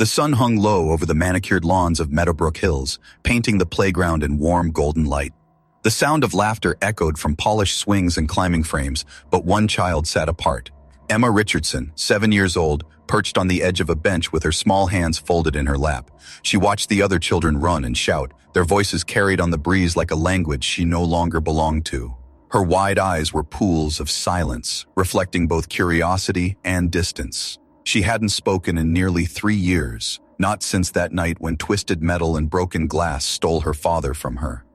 The sun hung low over the manicured lawns of Meadowbrook Hills, painting the playground in warm golden light. The sound of laughter echoed from polished swings and climbing frames, but one child sat apart. Emma Richardson, 7 years old, perched on the edge of a bench with her small hands folded in her lap. She watched the other children run and shout, their voices carried on the breeze like a language she no longer belonged to. Her wide eyes were pools of silence, reflecting both curiosity and distance. She hadn't spoken in nearly 3 years, not since that night when twisted metal and broken glass stole her father from her.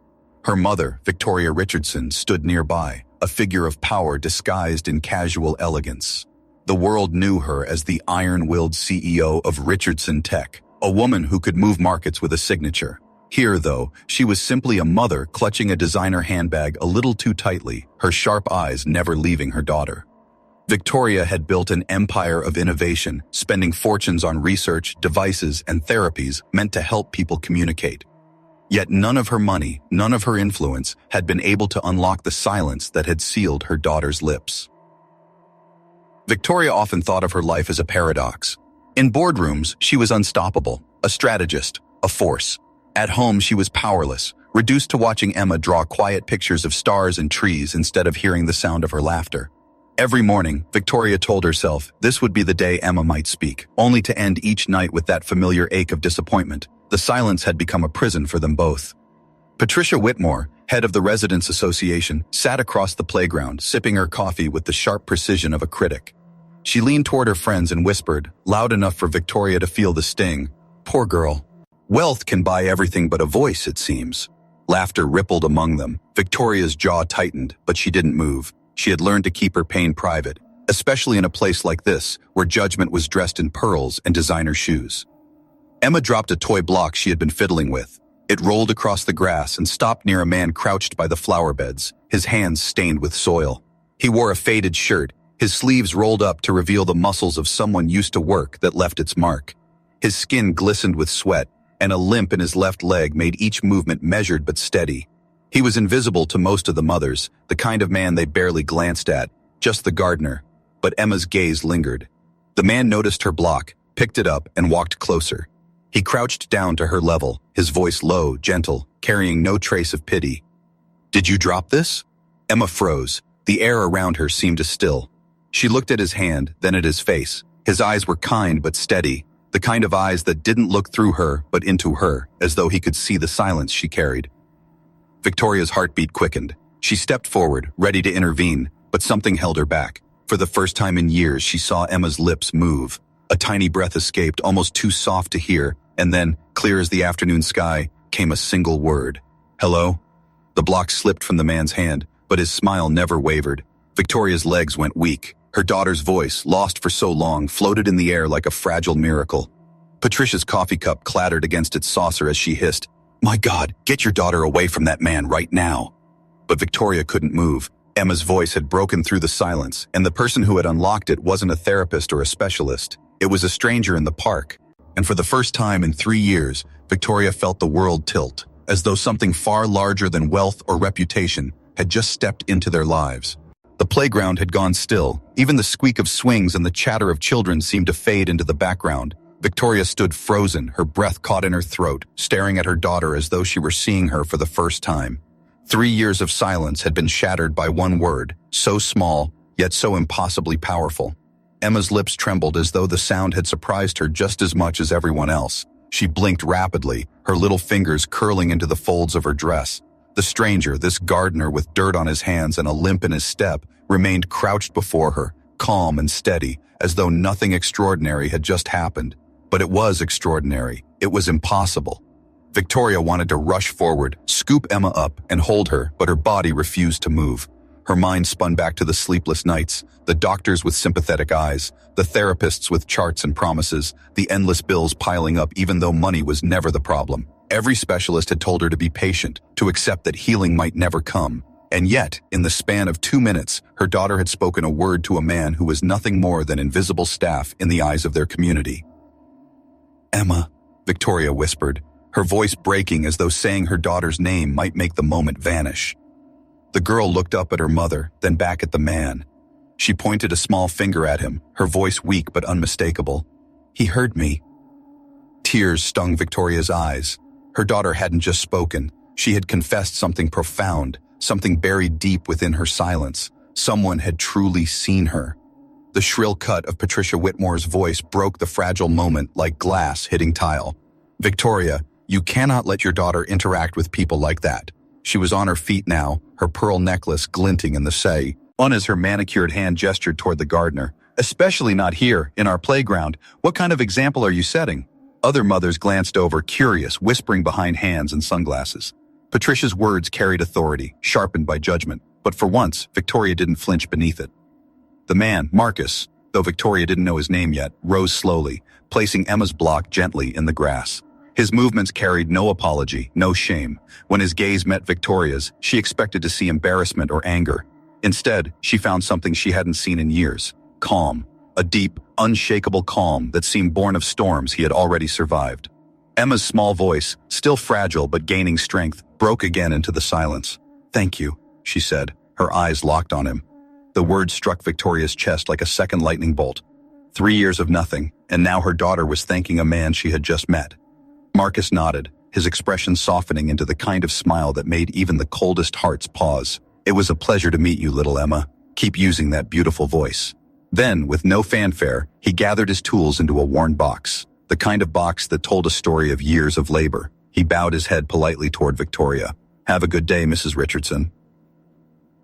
Her mother, Victoria Richardson, stood nearby, a figure of power disguised in casual elegance. The world knew her as the iron-willed CEO of Richardson Tech, a woman who could move markets with a signature. Here, though, she was simply a mother clutching a designer handbag a little too tightly, her sharp eyes never leaving her daughter. Victoria had built an empire of innovation, spending fortunes on research, devices, and therapies meant to help people communicate. Yet none of her money, none of her influence, had been able to unlock the silence that had sealed her daughter's lips. Victoria often thought of her life as a paradox. In boardrooms, she was unstoppable, a strategist, a force. At home, she was powerless, reduced to watching Emma draw quiet pictures of stars and trees instead of hearing the sound of her laughter. Every morning, Victoria told herself this would be the day Emma might speak, only to end each night with that familiar ache of disappointment. The silence had become a prison for them both. Patricia Whitmore, head of the Residents Association, sat across the playground, sipping her coffee with the sharp precision of a critic. She leaned toward her friends and whispered, loud enough for Victoria to feel the sting, "Poor girl. Wealth can buy everything but a voice, it seems." Laughter rippled among them. Victoria's jaw tightened, but she didn't move. She had learned to keep her pain private, especially in a place like this, where judgment was dressed in pearls and designer shoes. Emma dropped a toy block she had been fiddling with. It rolled across the grass and stopped near a man crouched by the flower beds, his hands stained with soil. He wore a faded shirt, his sleeves rolled up to reveal the muscles of someone used to work that left its mark. His skin glistened with sweat, and a limp in his left leg made each movement measured but steady. He was invisible to most of the mothers, the kind of man they barely glanced at, just the gardener. But Emma's gaze lingered. The man noticed her block, picked it up, and walked closer. He crouched down to her level, his voice low, gentle, carrying no trace of pity. "Did you drop this?" Emma froze. The air around her seemed to still. She looked at his hand, then at his face. His eyes were kind but steady, the kind of eyes that didn't look through her but into her, as though he could see the silence she carried. Victoria's heartbeat quickened. She stepped forward, ready to intervene, but something held her back. For the first time in years, she saw Emma's lips move. A tiny breath escaped, almost too soft to hear, and then, clear as the afternoon sky, came a single word. "Hello?" The block slipped from the man's hand, but his smile never wavered. Victoria's legs went weak. Her daughter's voice, lost for so long, floated in the air like a fragile miracle. Patricia's coffee cup clattered against its saucer as she hissed, "My God, get your daughter away from that man right now." But Victoria couldn't move. Emma's voice had broken through the silence, and the person who had unlocked it wasn't a therapist or a specialist. It was a stranger in the park. And for the first time in 3 years, Victoria felt the world tilt, as though something far larger than wealth or reputation had just stepped into their lives. The playground had gone still. Even the squeak of swings and the chatter of children seemed to fade into the background. Victoria stood frozen, her breath caught in her throat, staring at her daughter as though she were seeing her for the first time. 3 years of silence had been shattered by one word, so small, yet so impossibly powerful. Emma's lips trembled as though the sound had surprised her just as much as everyone else. She blinked rapidly, her little fingers curling into the folds of her dress. The stranger, this gardener with dirt on his hands and a limp in his step, remained crouched before her, calm and steady, as though nothing extraordinary had just happened. But it was extraordinary. It was impossible. Victoria wanted to rush forward, scoop Emma up, and hold her, but her body refused to move. Her mind spun back to the sleepless nights, the doctors with sympathetic eyes, the therapists with charts and promises, the endless bills piling up even though money was never the problem. Every specialist had told her to be patient, to accept that healing might never come. And yet, in the span of 2 minutes, her daughter had spoken a word to a man who was nothing more than invisible staff in the eyes of their community. "Emma," Victoria whispered, her voice breaking as though saying her daughter's name might make the moment vanish. The girl looked up at her mother, then back at the man. She pointed a small finger at him, her voice weak but unmistakable. "He heard me." Tears stung Victoria's eyes. Her daughter hadn't just spoken. She had confessed something profound, something buried deep within her silence. Someone had truly seen her. The shrill cut of Patricia Whitmore's voice broke the fragile moment like glass hitting tile. "Victoria, you cannot let your daughter interact with people like that." She was on her feet now, her pearl necklace glinting in the sun as her manicured hand gestured toward the gardener. "Especially not here, in our playground. What kind of example are you setting?" Other mothers glanced over, curious, whispering behind hands and sunglasses. Patricia's words carried authority, sharpened by judgment, but for once, Victoria didn't flinch beneath it. The man, Marcus, though Victoria didn't know his name yet, rose slowly, placing Emma's block gently in the grass. His movements carried no apology, no shame. When his gaze met Victoria's, she expected to see embarrassment or anger. Instead, she found something she hadn't seen in years: calm. A deep, unshakable calm that seemed born of storms he had already survived. Emma's small voice, still fragile but gaining strength, broke again into the silence. "Thank you," she said, her eyes locked on him. The words struck Victoria's chest like a second lightning bolt. 3 years of nothing, and now her daughter was thanking a man she had just met. Marcus nodded, his expression softening into the kind of smile that made even the coldest hearts pause. "It was a pleasure to meet you, little Emma. Keep using that beautiful voice." Then, with no fanfare, he gathered his tools into a worn box, the kind of box that told a story of years of labor. He bowed his head politely toward Victoria. "Have a good day, Mrs. Richardson."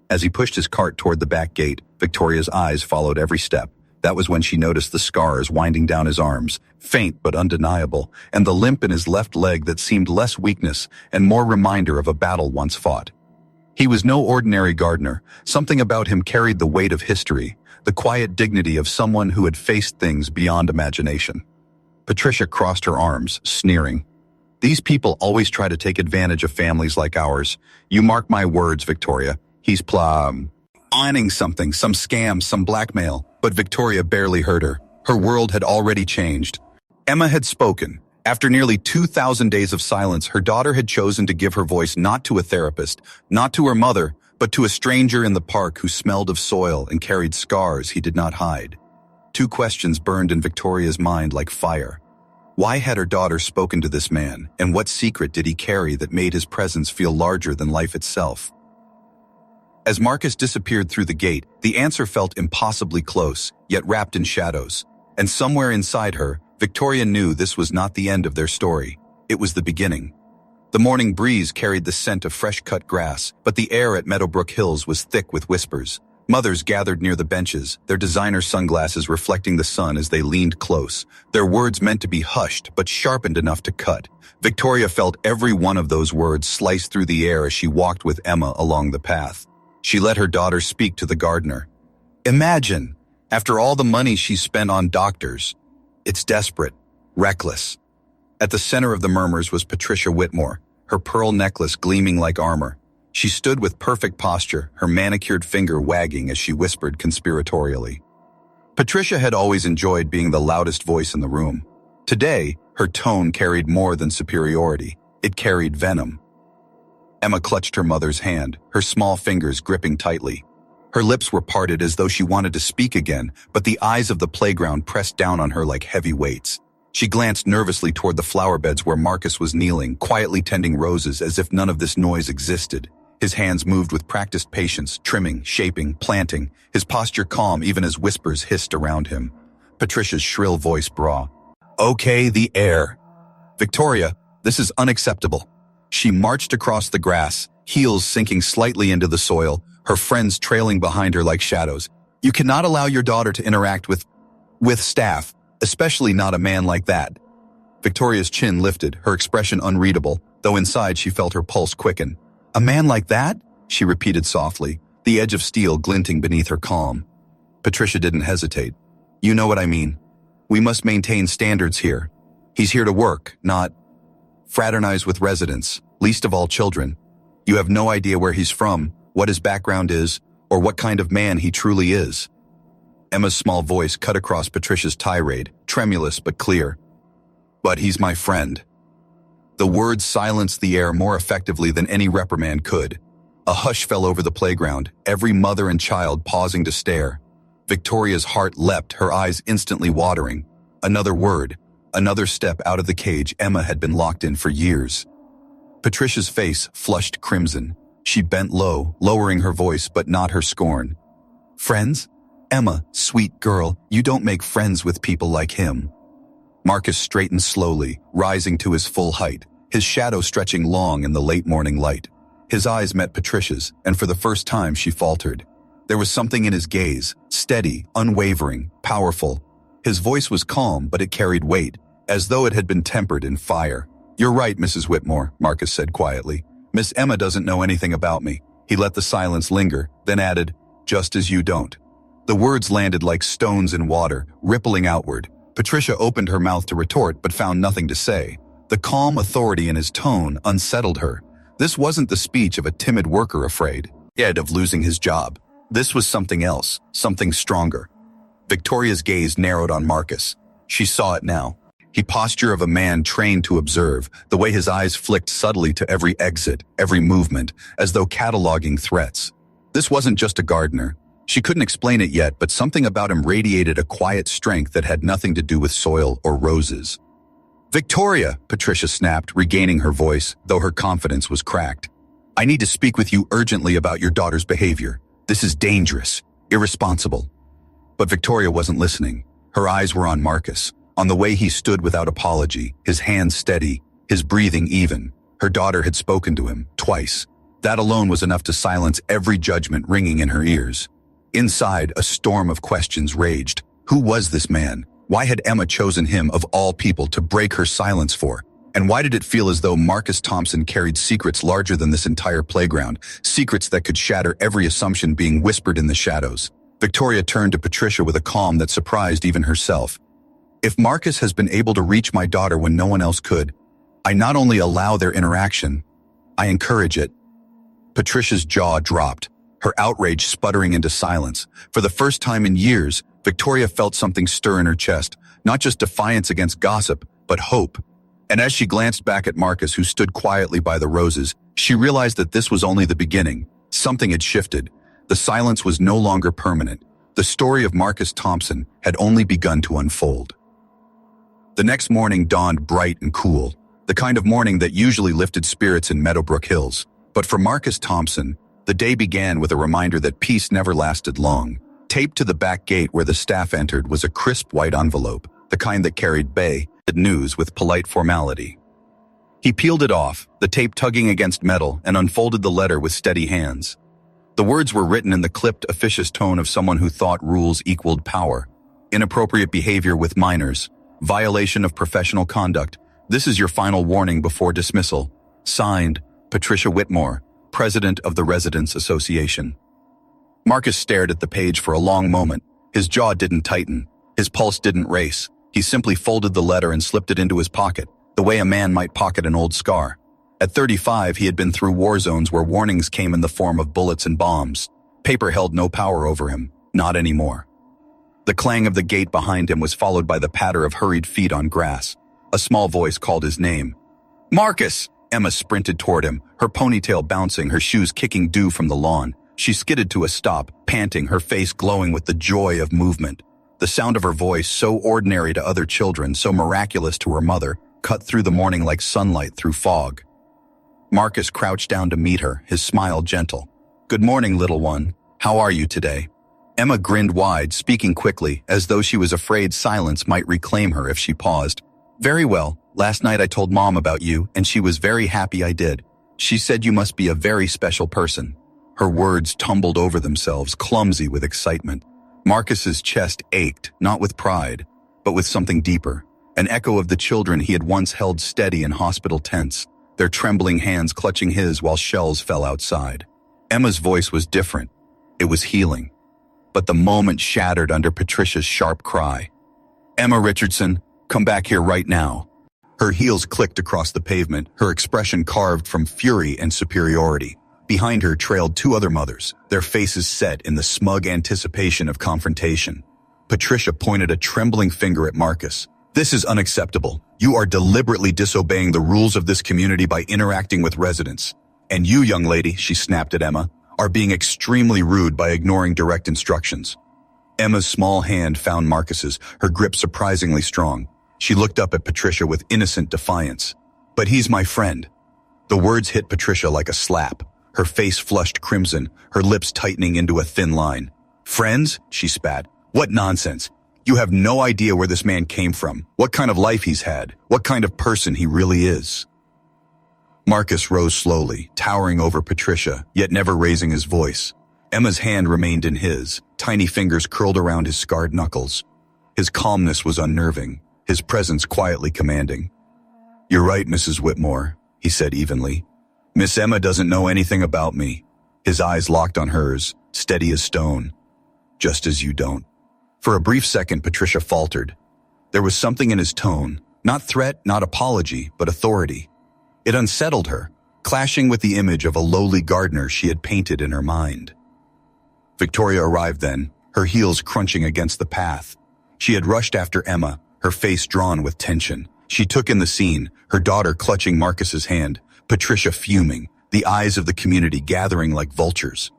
As he pushed his cart toward the back gate, Victoria's eyes followed every step. That was when she noticed the scars winding down his arms, faint but undeniable, and the limp in his left leg that seemed less weakness and more reminder of a battle once fought. He was no ordinary gardener. Something about him carried the weight of history, the quiet dignity of someone who had faced things beyond imagination. Patricia crossed her arms, sneering. "These people always try to take advantage of families like ours. You mark my words, Victoria. He's planning something, some scam, some blackmail." But Victoria barely heard her. Her world had already changed. Emma had spoken. After nearly 2,000 days of silence, her daughter had chosen to give her voice not to a therapist, not to her mother, but to a stranger in the park who smelled of soil and carried scars he did not hide. 2 questions burned in Victoria's mind like fire. Why had her daughter spoken to this man, and what secret did he carry that made his presence feel larger than life itself? As Marcus disappeared through the gate, the answer felt impossibly close, yet wrapped in shadows. And somewhere inside her, Victoria knew this was not the end of their story. It was the beginning. The morning breeze carried the scent of fresh-cut grass, but the air at Meadowbrook Hills was thick with whispers. Mothers gathered near the benches, their designer sunglasses reflecting the sun as they leaned close, their words meant to be hushed but sharpened enough to cut. Victoria felt every one of those words slice through the air as she walked with Emma along the path. She let her daughter speak to the gardener. "Imagine, after all the money she spent on doctors. It's desperate, reckless." At the center of the murmurs was Patricia Whitmore, her pearl necklace gleaming like armor. She stood with perfect posture, her manicured finger wagging as she whispered conspiratorially. Patricia had always enjoyed being the loudest voice in the room. Today, her tone carried more than superiority. It carried venom. Emma clutched her mother's hand, her small fingers gripping tightly. Her lips were parted as though she wanted to speak again, but the eyes of the playground pressed down on her like heavy weights. She glanced nervously toward the flower beds where Marcus was kneeling, quietly tending roses as if none of this noise existed. His hands moved with practiced patience, trimming, shaping, planting, his posture calm even as whispers hissed around him. Patricia's shrill voice brought, "Okay, the air. Victoria, this is unacceptable." She marched across the grass, heels sinking slightly into the soil, her friends trailing behind her like shadows. "You cannot allow your daughter to interact with staff, especially not a man like that." Victoria's chin lifted, her expression unreadable, though inside she felt her pulse quicken. "A man like that?" she repeated softly, the edge of steel glinting beneath her calm. Patricia didn't hesitate. "You know what I mean. We must maintain standards here. He's here to work, not fraternize with residents, least of all children. You have no idea where he's from, what his background is, or what kind of man he truly is." Emma's small voice cut across Patricia's tirade, tremulous but clear. "But he's my friend." The words silenced the air more effectively than any reprimand could. A hush fell over the playground, every mother and child pausing to stare. Victoria's heart leapt, her eyes instantly watering. Another word, Another step out of the cage Emma had been locked in for years. Patricia's face flushed crimson. She bent low, lowering her voice but not her scorn. Friends? Emma, sweet girl, you don't make friends with people like him. Marcus straightened slowly, rising to his full height, his shadow stretching long in the late morning light. His eyes met Patricia's, and for the first time she faltered. There was something in his gaze, steady, unwavering, powerful. His voice was calm, but it carried weight, as though it had been tempered in fire. You're right, Mrs. Whitmore, Marcus said quietly. Miss Emma doesn't know anything about me. He let the silence linger, then added, just as you don't. The words landed like stones in water, rippling outward. Patricia opened her mouth to retort, but found nothing to say. The calm authority in his tone unsettled her. This wasn't the speech of a timid worker afraid, yet of losing his job. This was something else, something stronger. Victoria's gaze narrowed on Marcus. She saw it now. The posture of a man trained to observe, the way his eyes flicked subtly to every exit, every movement, as though cataloging threats. This wasn't just a gardener. She couldn't explain it yet, but something about him radiated a quiet strength that had nothing to do with soil or roses. Victoria, Patricia snapped, regaining her voice, though her confidence was cracked. I need to speak with you urgently about your daughter's behavior. This is dangerous, irresponsible. But Victoria wasn't listening. Her eyes were on Marcus, on the way he stood without apology, his hands steady, his breathing even. Her daughter had spoken to him, twice. That alone was enough to silence every judgment ringing in her ears. Inside, a storm of questions raged. Who was this man? Why had Emma chosen him of all people to break her silence for? And why did it feel as though Marcus Thompson carried secrets larger than this entire playground, secrets that could shatter every assumption being whispered in the shadows? Victoria turned to Patricia with a calm that surprised even herself. If Marcus has been able to reach my daughter when no one else could, I not only allow their interaction, I encourage it. Patricia's jaw dropped, her outrage sputtering into silence. For the first time in years, Victoria felt something stir in her chest, not just defiance against gossip, but hope. And as she glanced back at Marcus, who stood quietly by the roses, she realized that this was only the beginning. Something had shifted. The silence was no longer permanent. The story of Marcus Thompson had only begun to unfold. The next morning dawned bright and cool, the kind of morning that usually lifted spirits in Meadowbrook Hills. But for Marcus Thompson, the day began with a reminder that peace never lasted long. Taped to the back gate where the staff entered was a crisp white envelope, the kind that carried bad news with polite formality. He peeled it off, the tape tugging against metal, and unfolded the letter with steady hands. The words were written in the clipped, officious tone of someone who thought rules equaled power. Inappropriate behavior with minors. Violation of professional conduct. This is your final warning before dismissal. Signed, Patricia Whitmore, President of the Residents Association. Marcus stared at the page for a long moment. His jaw didn't tighten. His pulse didn't race. He simply folded the letter and slipped it into his pocket, the way a man might pocket an old scar. At 35, he had been through war zones where warnings came in the form of bullets and bombs. Paper held no power over him, not anymore. The clang of the gate behind him was followed by the patter of hurried feet on grass. A small voice called his name. Marcus! Emma sprinted toward him, her ponytail bouncing, her shoes kicking dew from the lawn. She skidded to a stop, panting, her face glowing with the joy of movement. The sound of her voice, so ordinary to other children, so miraculous to her mother, cut through the morning like sunlight through fog. Marcus crouched down to meet her, his smile gentle. Good morning, little one. How are you today? Emma grinned wide, speaking quickly, as though she was afraid silence might reclaim her if she paused. Very well. Last night I told Mom about you, and she was very happy I did. She said you must be a very special person. Her words tumbled over themselves, clumsy with excitement. Marcus's chest ached, not with pride, but with something deeper. An echo of the children he had once held steady in hospital tents, their trembling hands clutching his while shells fell outside. Emma's voice was different. It was healing. But the moment shattered under Patricia's sharp cry. Emma Richardson, come back here right now. Her heels clicked across the pavement, her expression carved from fury and superiority. Behind her trailed two other mothers, their faces set in the smug anticipation of confrontation. Patricia pointed a trembling finger at Marcus. This is unacceptable. You are deliberately disobeying the rules of this community by interacting with residents. And you, young lady, she snapped at Emma, are being extremely rude by ignoring direct instructions. Emma's small hand found Marcus's, her grip surprisingly strong. She looked up at Patricia with innocent defiance. "But he's my friend." The words hit Patricia like a slap. Her face flushed crimson, her lips tightening into a thin line. "Friends?" she spat. "What nonsense. You have no idea where this man came from, what kind of life he's had, what kind of person he really is." Marcus rose slowly, towering over Patricia, yet never raising his voice. Emma's hand remained in his, tiny fingers curled around his scarred knuckles. His calmness was unnerving, his presence quietly commanding. "You're right, Mrs. Whitmore," he said evenly. "Miss Emma doesn't know anything about me." His eyes locked on hers, steady as stone. "Just as you don't." For a brief second, Patricia faltered. There was something in his tone, not threat, not apology, but authority. It unsettled her, clashing with the image of a lowly gardener she had painted in her mind. Victoria arrived then, her heels crunching against the path. She had rushed after Emma, her face drawn with tension. She took in the scene, her daughter clutching Marcus's hand, Patricia fuming, the eyes of the community gathering like vultures.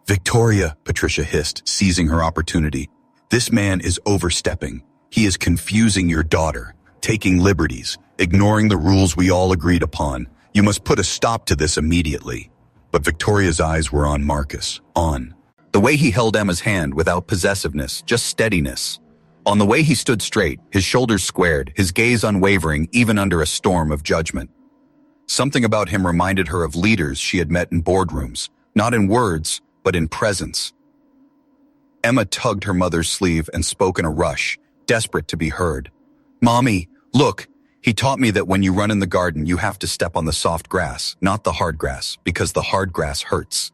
"Victoria," Patricia hissed, seizing her opportunity. "This man is overstepping. He is confusing your daughter, taking liberties, ignoring the rules we all agreed upon. You must put a stop to this immediately." But Victoria's eyes were on Marcus, on the way he held Emma's hand without possessiveness, just steadiness. On the way he stood straight, his shoulders squared, his gaze unwavering even under a storm of judgment. Something about him reminded her of leaders she had met in boardrooms, not in words, but in presence. Emma tugged her mother's sleeve and spoke in a rush, desperate to be heard. "Mommy, look, he taught me that when you run in the garden you have to step on the soft grass, not the hard grass, because the hard grass hurts."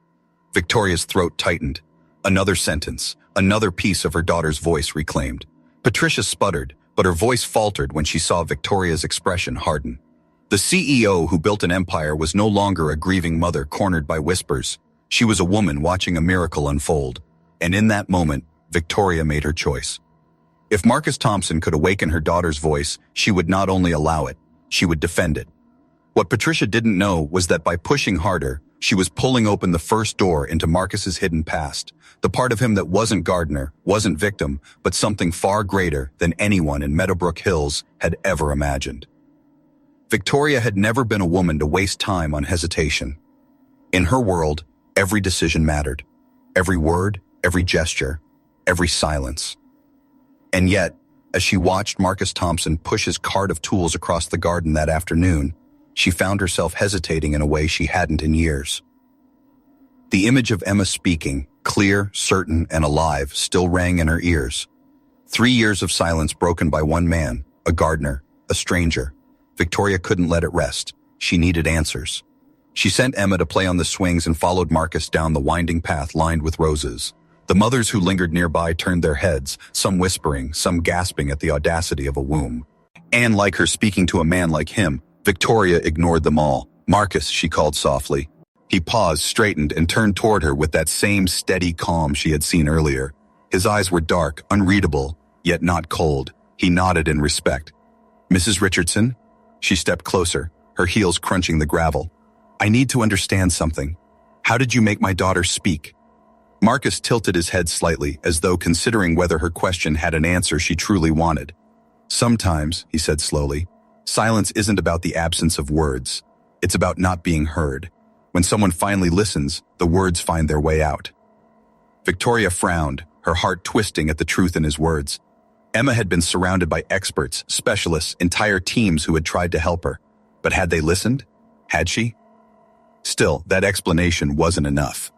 Victoria's throat tightened. Another sentence, another piece of her daughter's voice reclaimed. Patricia sputtered, but her voice faltered when she saw Victoria's expression harden. The CEO who built an empire was no longer a grieving mother cornered by whispers. She was a woman watching a miracle unfold. And in that moment, Victoria made her choice. If Marcus Thompson could awaken her daughter's voice, she would not only allow it, she would defend it. What Patricia didn't know was that by pushing harder, she was pulling open the first door into Marcus's hidden past, the part of him that wasn't Gardner, wasn't victim, but something far greater than anyone in Meadowbrook Hills had ever imagined. Victoria had never been a woman to waste time on hesitation. In her world, every decision mattered. Every word, every gesture, every silence. And yet, as she watched Marcus Thompson push his cart of tools across the garden that afternoon, she found herself hesitating in a way she hadn't in years. The image of Emma speaking, clear, certain, and alive, still rang in her ears. 3 years of silence broken by one man, a gardener, a stranger. Victoria couldn't let it rest. She needed answers. She sent Emma to play on the swings and followed Marcus down the winding path lined with roses. The mothers who lingered nearby turned their heads, some whispering, some gasping at the audacity of a womb. And like her speaking to a man like him, Victoria ignored them all. "Marcus," she called softly. He paused, straightened, and turned toward her with that same steady calm she had seen earlier. His eyes were dark, unreadable, yet not cold. He nodded in respect. "Mrs. Richardson?" She stepped closer, her heels crunching the gravel. "I need to understand something. How did you make my daughter speak?" Marcus tilted his head slightly, as though considering whether her question had an answer she truly wanted. "Sometimes," he said slowly, "silence isn't about the absence of words. It's about not being heard. When someone finally listens, the words find their way out." Victoria frowned, her heart twisting at the truth in his words. Emma had been surrounded by experts, specialists, entire teams who had tried to help her. But had they listened? Had she? Still, that explanation wasn't enough.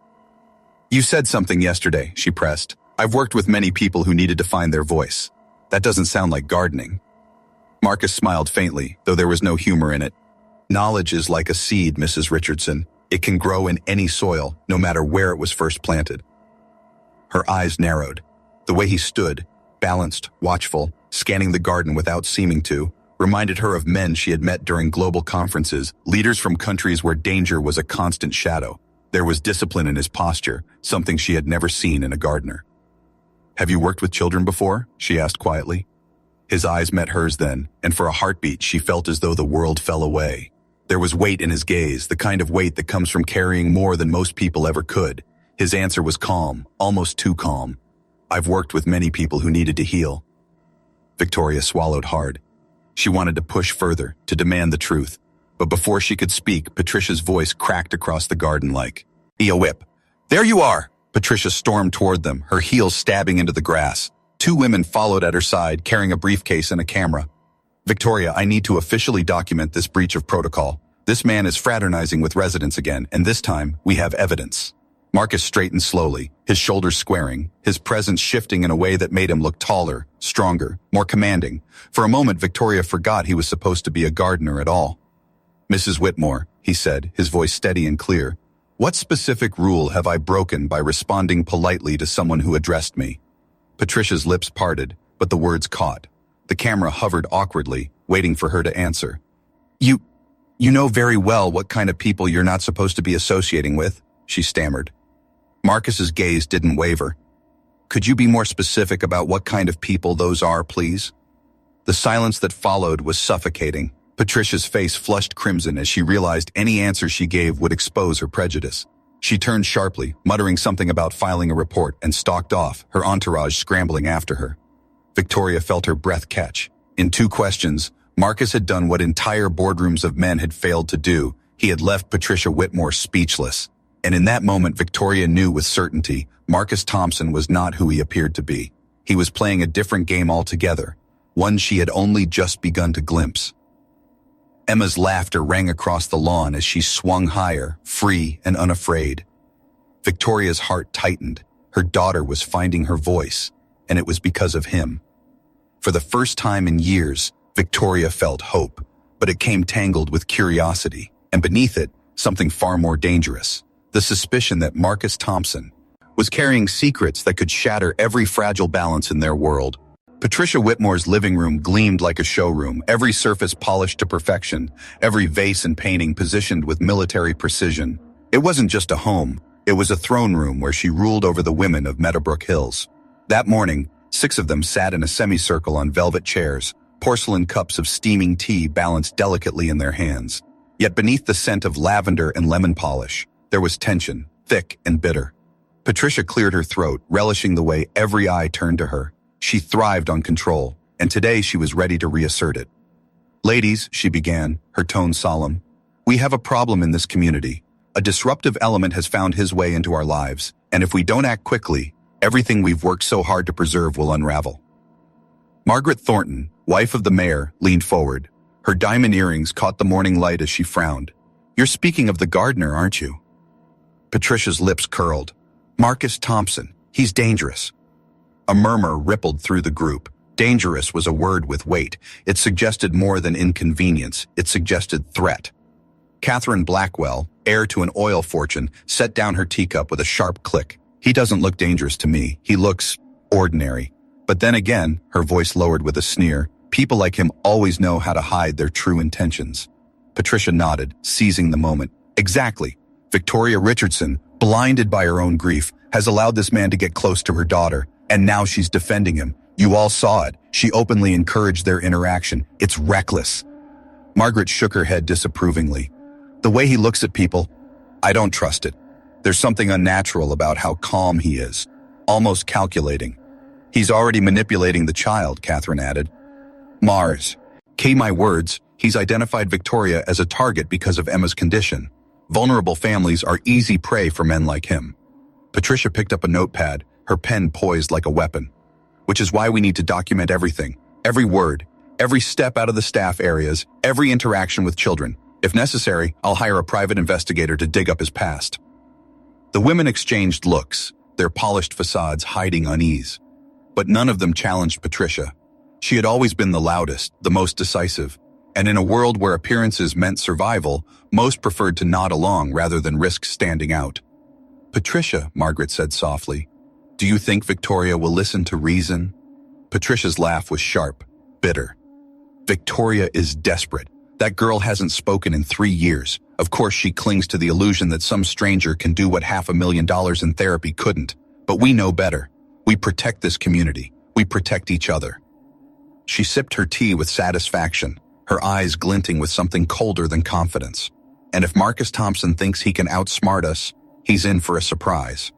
"You said something yesterday," she pressed. "I've worked with many people who needed to find their voice. That doesn't sound like gardening." Marcus smiled faintly, though there was no humor in it. "Knowledge is like a seed, Mrs. Richardson. It can grow in any soil, no matter where it was first planted." Her eyes narrowed. The way he stood, balanced, watchful, scanning the garden without seeming to, reminded her of men she had met during global conferences, leaders from countries where danger was a constant shadow. There was discipline in his posture, something she had never seen in a gardener. "Have you worked with children before?" she asked quietly. His eyes met hers then, and for a heartbeat she felt as though the world fell away. There was weight in his gaze, the kind of weight that comes from carrying more than most people ever could. His answer was calm, almost too calm. "I've worked with many people who needed to heal." Victoria swallowed hard. She wanted to push further, to demand the truth. But before she could speak, Patricia's voice cracked across the garden like, "Ea whip. There you are!" Patricia stormed toward them, her heels stabbing into the grass. Two women followed at her side, carrying a briefcase and a camera. "Victoria, I need to officially document this breach of protocol. This man is fraternizing with residents again, and this time, we have evidence." Marcus straightened slowly, his shoulders squaring, his presence shifting in a way that made him look taller, stronger, more commanding. For a moment, Victoria forgot he was supposed to be a gardener at all. "Mrs. Whitmore," he said, his voice steady and clear, "what specific rule have I broken by responding politely to someone who addressed me?" Patricia's lips parted, but the words caught. The camera hovered awkwardly, waiting for her to answer. You know very well what kind of people you're not supposed to be associating with," she stammered. Marcus's gaze didn't waver. "Could you be more specific about what kind of people those are, please?" The silence that followed was suffocating. Patricia's face flushed crimson as she realized any answer she gave would expose her prejudice. She turned sharply, muttering something about filing a report, and stalked off, her entourage scrambling after her. Victoria felt her breath catch. In 2 questions, Marcus had done what entire boardrooms of men had failed to do. He had left Patricia Whitmore speechless. And in that moment, Victoria knew with certainty Marcus Thompson was not who he appeared to be. He was playing a different game altogether, one she had only just begun to glimpse. Emma's laughter rang across the lawn as she swung higher, free and unafraid. Victoria's heart tightened. Her daughter was finding her voice, and it was because of him. For the first time in years, Victoria felt hope, but it came tangled with curiosity, and beneath it, something far more dangerous. The suspicion that Marcus Thompson was carrying secrets that could shatter every fragile balance in their world. Patricia Whitmore's living room gleamed like a showroom, every surface polished to perfection, every vase and painting positioned with military precision. It wasn't just a home, it was a throne room where she ruled over the women of Meadowbrook Hills. That morning, 6 of them sat in a semicircle on velvet chairs, porcelain cups of steaming tea balanced delicately in their hands. Yet beneath the scent of lavender and lemon polish, there was tension, thick and bitter. Patricia cleared her throat, relishing the way every eye turned to her. She thrived on control, and today she was ready to reassert it. "Ladies," she began, her tone solemn, "we have a problem in this community. A disruptive element has found his way into our lives, and if we don't act quickly, everything we've worked so hard to preserve will unravel." Margaret Thornton, wife of the mayor, leaned forward. Her diamond earrings caught the morning light as she frowned. "You're speaking of the gardener, aren't you?" Patricia's lips curled. "Marcus Thompson, he's dangerous." A murmur rippled through the group. Dangerous was a word with weight. It suggested more than inconvenience. It suggested threat. Catherine Blackwell, heir to an oil fortune, set down her teacup with a sharp click. "He doesn't look dangerous to me. He looks ordinary." But then again, her voice lowered with a sneer, "People like him always know how to hide their true intentions." Patricia nodded, seizing the moment. "Exactly. Victoria Richardson, blinded by her own grief, has allowed this man to get close to her daughter, and now she's defending him. You all saw it. She openly encouraged their interaction. It's reckless." Margaret shook her head disapprovingly. "The way he looks at people, I don't trust it. There's something unnatural about how calm he is, almost calculating." "He's already manipulating the child," Catherine added. "Mars. Key my words, he's identified Victoria as a target because of Emma's condition. Vulnerable families are easy prey for men like him." Patricia picked up a notepad, her pen poised like a weapon. "Which is why we need to document everything, every word, every step out of the staff areas, every interaction with children. If necessary, I'll hire a private investigator to dig up his past." The women exchanged looks, their polished facades hiding unease. But none of them challenged Patricia. She had always been the loudest, the most decisive, and in a world where appearances meant survival, most preferred to nod along rather than risk standing out. "Patricia," Margaret said softly, "do you think Victoria will listen to reason?" Patricia's laugh was sharp, bitter. "Victoria is desperate. That girl hasn't spoken in 3 years. Of course she clings to the illusion that some stranger can do what $500,000 in therapy couldn't. But we know better. We protect this community. We protect each other." She sipped her tea with satisfaction, her eyes glinting with something colder than confidence. "And if Marcus Thompson thinks he can outsmart us, he's in for a surprise."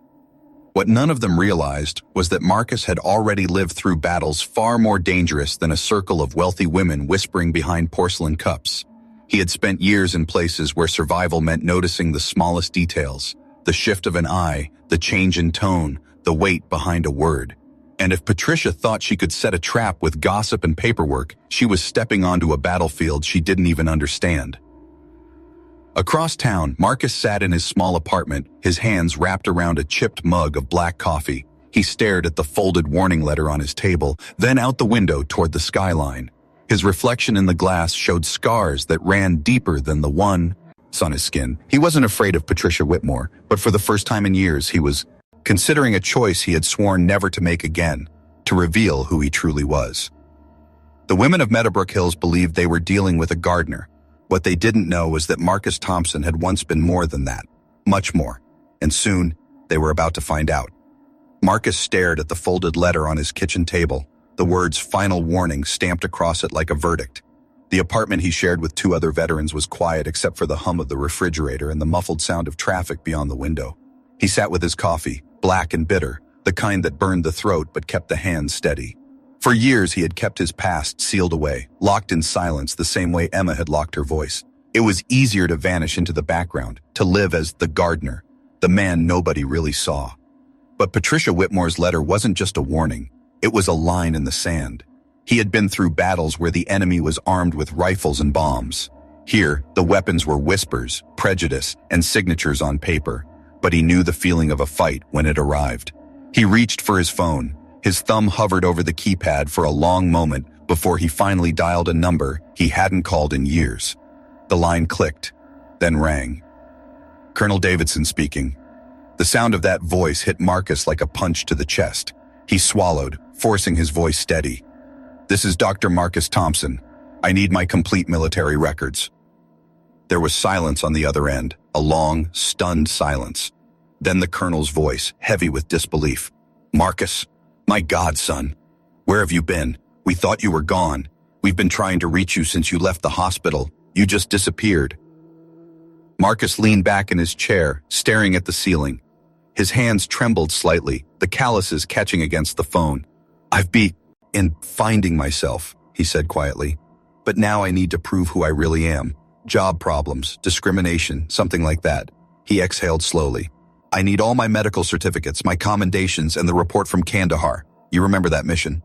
What none of them realized was that Marcus had already lived through battles far more dangerous than a circle of wealthy women whispering behind porcelain cups. He had spent years in places where survival meant noticing the smallest details, the shift of an eye, the change in tone, the weight behind a word. And if Patricia thought she could set a trap with gossip and paperwork, she was stepping onto a battlefield she didn't even understand. Across town, Marcus sat in his small apartment, his hands wrapped around a chipped mug of black coffee. He stared at the folded warning letter on his table, then out the window toward the skyline. His reflection in the glass showed scars that ran deeper than the ones on his skin. He wasn't afraid of Patricia Whitmore, but for the first time in years, he was considering a choice he had sworn never to make again, to reveal who he truly was. The women of Meadowbrook Hills believed they were dealing with a gardener. What they didn't know was that Marcus Thompson had once been more than that, much more, and soon they were about to find out. Marcus stared at the folded letter on his kitchen table, the words "final warning" stamped across it like a verdict. The apartment he shared with two other veterans was quiet except for the hum of the refrigerator and the muffled sound of traffic beyond the window. He sat with his coffee, black and bitter, the kind that burned the throat but kept the hands steady. For years he had kept his past sealed away, locked in silence the same way Emma had locked her voice. It was easier to vanish into the background, to live as the gardener, the man nobody really saw. But Patricia Whitmore's letter wasn't just a warning, it was a line in the sand. He had been through battles where the enemy was armed with rifles and bombs. Here, the weapons were whispers, prejudice, and signatures on paper, but he knew the feeling of a fight when it arrived. He reached for his phone. His thumb hovered over the keypad for a long moment before he finally dialed a number he hadn't called in years. The line clicked, then rang. Colonel Davidson speaking. The sound of that voice hit Marcus like a punch to the chest. He swallowed, forcing his voice steady. This is Dr. Marcus Thompson. I need my complete military records. There was silence on the other end, a long, stunned silence. Then the colonel's voice, heavy with disbelief. Marcus. My God, son. Where have you been? We thought you were gone. We've been trying to reach you since you left the hospital. You just disappeared. Marcus leaned back in his chair, staring at the ceiling. His hands trembled slightly, the calluses catching against the phone. I've been finding myself, he said quietly. But now I need to prove who I really am. Job problems, discrimination, something like that. He exhaled slowly. I need all my medical certificates, my commendations, and the report from Kandahar. You remember that mission?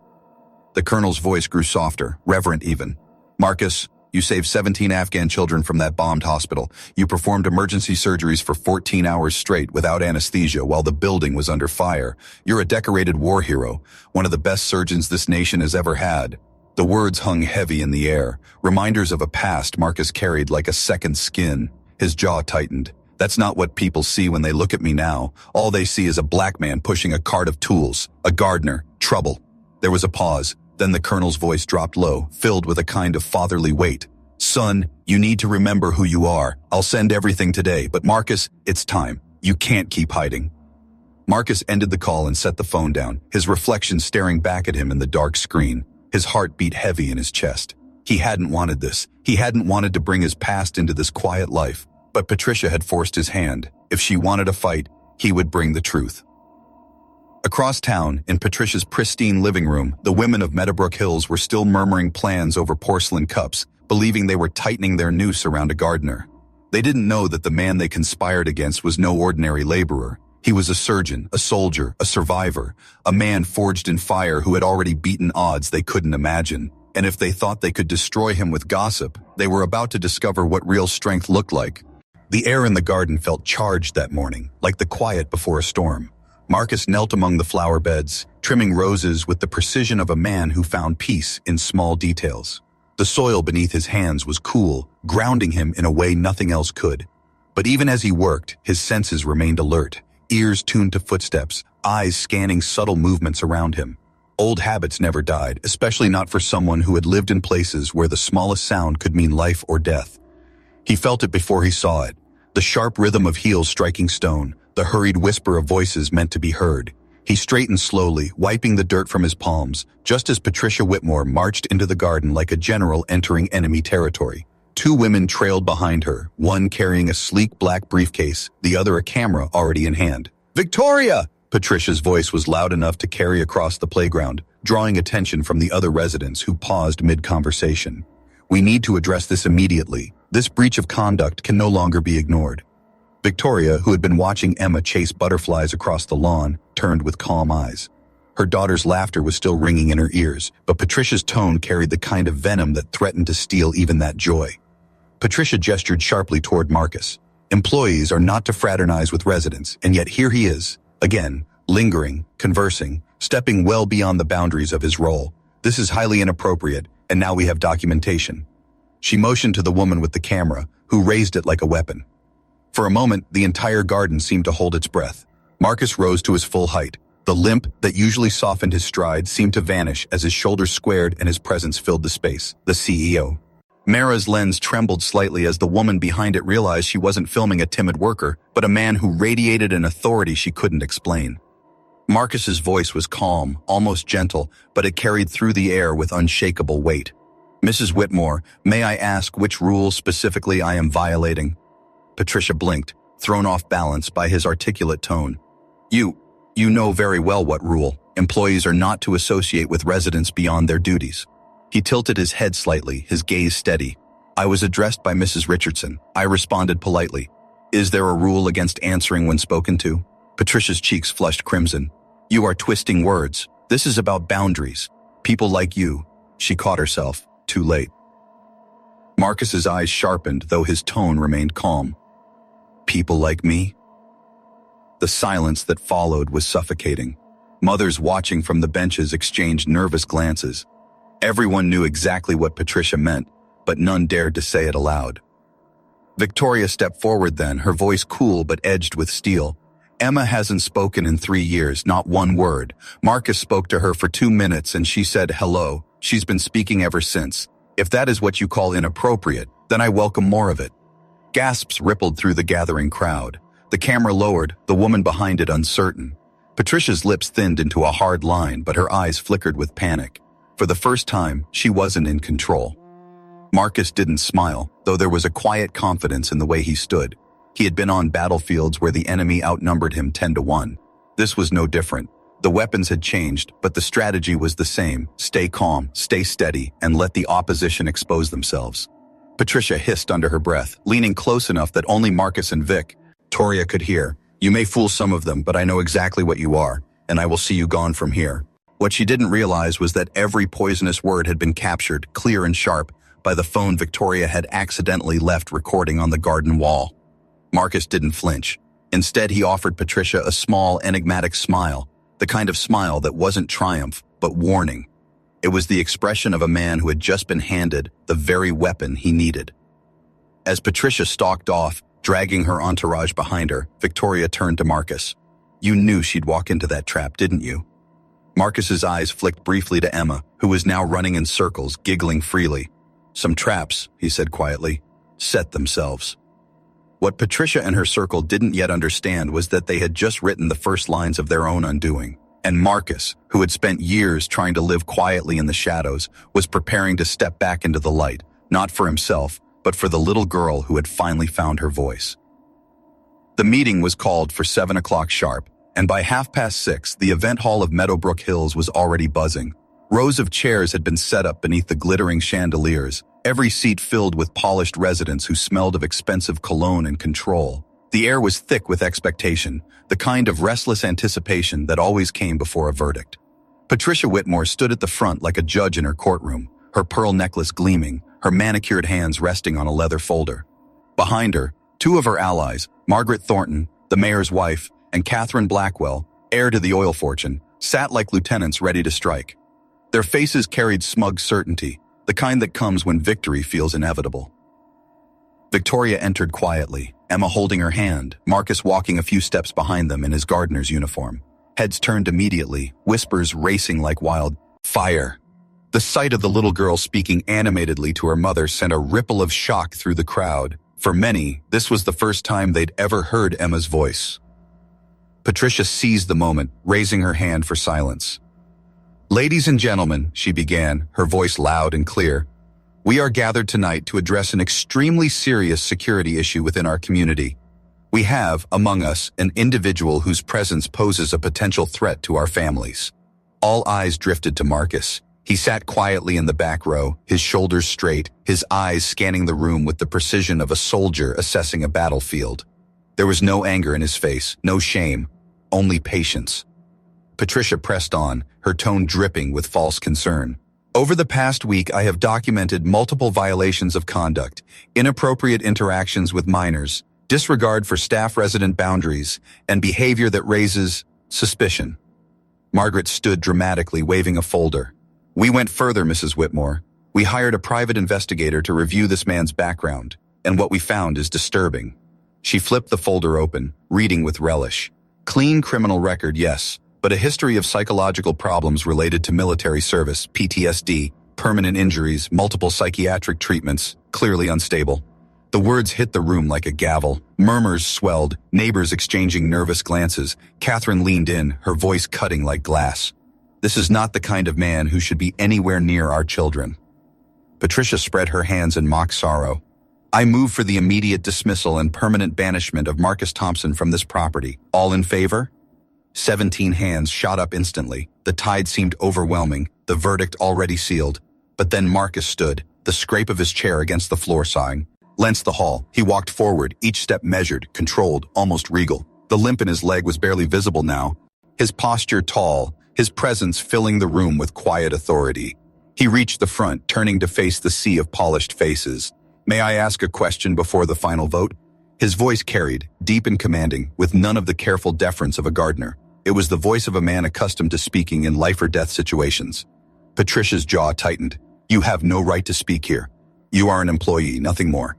The colonel's voice grew softer, reverent even. Marcus, you saved 17 Afghan children from that bombed hospital. You performed emergency surgeries for 14 hours straight without anesthesia while the building was under fire. You're a decorated war hero, one of the best surgeons this nation has ever had. The words hung heavy in the air, reminders of a past Marcus carried like a second skin. His jaw tightened. That's not what people see when they look at me now. All they see is a black man pushing a cart of tools, a gardener, trouble. There was a pause. Then the colonel's voice dropped low, filled with a kind of fatherly weight. Son, you need to remember who you are. I'll send everything today, but Marcus, it's time. You can't keep hiding. Marcus ended the call and set the phone down, his reflection staring back at him in the dark screen. His heart beat heavy in his chest. He hadn't wanted this. He hadn't wanted to bring his past into this quiet life. But Patricia had forced his hand. If she wanted a fight, he would bring the truth. Across town, in Patricia's pristine living room, the women of Meadowbrook Hills were still murmuring plans over porcelain cups, believing they were tightening their noose around a gardener. They didn't know that the man they conspired against was no ordinary laborer. He was a surgeon, a soldier, a survivor, a man forged in fire who had already beaten odds they couldn't imagine. And if they thought they could destroy him with gossip, they were about to discover what real strength looked like. The air in the garden felt charged that morning, like the quiet before a storm. Marcus knelt among the flower beds, trimming roses with the precision of a man who found peace in small details. The soil beneath his hands was cool, grounding him in a way nothing else could. But even as he worked, his senses remained alert, ears tuned to footsteps, eyes scanning subtle movements around him. Old habits never died, especially not for someone who had lived in places where the smallest sound could mean life or death. He felt it before he saw it. The sharp rhythm of heels striking stone, the hurried whisper of voices meant to be heard. He straightened slowly, wiping the dirt from his palms, just as Patricia Whitmore marched into the garden like a general entering enemy territory. Two women trailed behind her, one carrying a sleek black briefcase, the other a camera already in hand. "Victoria!" Patricia's voice was loud enough to carry across the playground, drawing attention from the other residents who paused mid-conversation. We need to address this immediately. This breach of conduct can no longer be ignored. Victoria, who had been watching Emma chase butterflies across the lawn, turned with calm eyes. Her daughter's laughter was still ringing in her ears, but Patricia's tone carried the kind of venom that threatened to steal even that joy. Patricia gestured sharply toward Marcus. Employees are not to fraternize with residents, and yet here he is, again, lingering, conversing, stepping well beyond the boundaries of his role. This is highly inappropriate, and now we have documentation. She motioned to the woman with the camera, who raised it like a weapon. For a moment, the entire garden seemed to hold its breath. Marcus rose to his full height. The limp that usually softened his stride seemed to vanish as his shoulders squared and his presence filled the space. The CEO. Mara's lens trembled slightly as the woman behind it realized she wasn't filming a timid worker, but a man who radiated an authority she couldn't explain. Marcus's voice was calm, almost gentle, but it carried through the air with unshakable weight. Mrs. Whitmore, may I ask which rule specifically I am violating? Patricia blinked, thrown off balance by his articulate tone. You know very well what rule. Employees are not to associate with residents beyond their duties. He tilted his head slightly, his gaze steady. I was addressed by Mrs. Richardson. I responded politely. Is there a rule against answering when spoken to? Patricia's cheeks flushed crimson. You are twisting words. This is about boundaries. People like you. She caught herself. Too late. Marcus's eyes sharpened, though his tone remained calm. People like me? The silence that followed was suffocating. Mothers watching from the benches exchanged nervous glances. Everyone knew exactly what Patricia meant, but none dared to say it aloud. Victoria stepped forward then, her voice cool but edged with steel. Emma hasn't spoken in 3 years, not one word. Marcus spoke to her for 2 minutes and she said hello. She's been speaking ever since. If that is what you call inappropriate, then I welcome more of it. Gasps rippled through the gathering crowd. The camera lowered, the woman behind it uncertain. Patricia's lips thinned into a hard line, but her eyes flickered with panic. For the first time, she wasn't in control. Marcus didn't smile, though there was a quiet confidence in the way he stood. He had been on battlefields where the enemy outnumbered him 10-1. This was no different. The weapons had changed, but the strategy was the same. Stay calm, stay steady, and let the opposition expose themselves. Patricia hissed under her breath, leaning close enough that only Marcus and Victoria could hear. You may fool some of them, but I know exactly what you are, and I will see you gone from here. What she didn't realize was that every poisonous word had been captured, clear and sharp, by the phone Victoria had accidentally left recording on the garden wall. Marcus didn't flinch. Instead, he offered Patricia a small, enigmatic smile, the kind of smile that wasn't triumph, but warning. It was the expression of a man who had just been handed the very weapon he needed. As Patricia stalked off, dragging her entourage behind her, Victoria turned to Marcus. You knew she'd walk into that trap, didn't you? Marcus's eyes flicked briefly to Emma, who was now running in circles, giggling freely. Some traps, he said quietly, set themselves. What Patricia and her circle didn't yet understand was that they had just written the first lines of their own undoing. And Marcus, who had spent years trying to live quietly in the shadows, was preparing to step back into the light, not for himself, but for the little girl who had finally found her voice. The meeting was called for 7 o'clock sharp, and by 6:30, the event hall of Meadowbrook Hills was already buzzing. Rows of chairs had been set up beneath the glittering chandeliers, every seat filled with polished residents who smelled of expensive cologne and control. The air was thick with expectation, the kind of restless anticipation that always came before a verdict. Patricia Whitmore stood at the front like a judge in her courtroom, her pearl necklace gleaming, her manicured hands resting on a leather folder. Behind her, 2 of her allies, Margaret Thornton, the mayor's wife, and Catherine Blackwell, heir to the oil fortune, sat like lieutenants ready to strike. Their faces carried smug certainty, the kind that comes when victory feels inevitable. Victoria entered quietly, Emma holding her hand, Marcus walking a few steps behind them in his gardener's uniform. Heads turned immediately, whispers racing like wildfire. The sight of the little girl speaking animatedly to her mother sent a ripple of shock through the crowd. For many, this was the first time they'd ever heard Emma's voice. Patricia seized the moment, raising her hand for silence. Ladies and gentlemen, she began, her voice loud and clear, we are gathered tonight to address an extremely serious security issue within our community. We have, among us, an individual whose presence poses a potential threat to our families. All eyes drifted to Marcus. He sat quietly in the back row, his shoulders straight, his eyes scanning the room with the precision of a soldier assessing a battlefield. There was no anger in his face, no shame, only patience. Patricia pressed on, her tone dripping with false concern. Over the past week, I have documented multiple violations of conduct, inappropriate interactions with minors, disregard for staff-resident boundaries, and behavior that raises suspicion. Margaret stood dramatically, waving a folder. We went further, Mrs. Whitmore. We hired a private investigator to review this man's background, and what we found is disturbing. She flipped the folder open, reading with relish. Clean criminal record, yes, but a history of psychological problems related to military service, PTSD, permanent injuries, multiple psychiatric treatments, clearly unstable. The words hit the room like a gavel. Murmurs swelled, neighbors exchanging nervous glances. Catherine leaned in, her voice cutting like glass. This is not the kind of man who should be anywhere near our children. Patricia spread her hands in mock sorrow. I move for the immediate dismissal and permanent banishment of Marcus Thompson from this property. All in favor? 17 hands shot up instantly. The tide seemed overwhelming, the verdict already sealed. But then Marcus stood, the scrape of his chair against the floor sighing. Length the hall. He walked forward, each step measured, controlled, almost regal. The limp in his leg was barely visible now. His posture tall, his presence filling the room with quiet authority. He reached the front, turning to face the sea of polished faces. May I ask a question before the final vote? His voice carried, deep and commanding, with none of the careful deference of a gardener. It was the voice of a man accustomed to speaking in life-or-death situations. Patricia's jaw tightened. You have no right to speak here. You are an employee, nothing more.